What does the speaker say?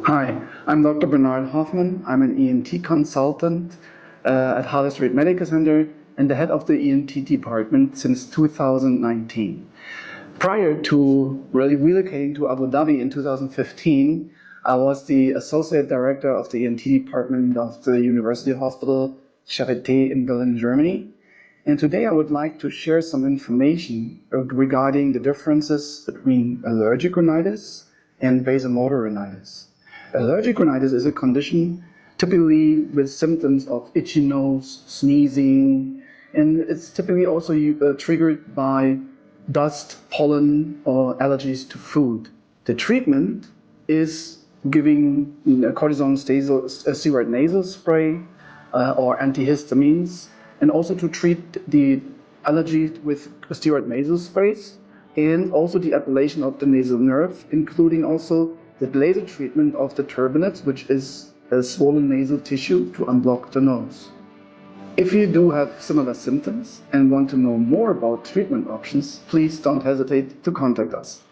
Hi, I'm Dr. Bernard Hoffmann. I'm an ENT consultant at Harley Medical Center and the head of the ENT department since 2019. Prior to really relocating to Abu Dhabi in 2015, I was the associate director of the ENT department of the University Hospital Charité in Berlin, Germany. And today I would like to share some information regarding the differences between allergic rhinitis and vasomotor rhinitis. Allergic rhinitis is a condition typically with symptoms of itchy nose, sneezing, and it's typically also triggered by dust, pollen, or allergies to food. The treatment is giving cortisone steroid nasal spray or antihistamines, and also to treat the allergy with steroid nasal sprays, and also the ablation of the nasal nerve, including also the laser treatment of the turbinates, which is a swollen nasal tissue to unblock the nose. If you do have similar symptoms and want to know more about treatment options, please don't hesitate to contact us.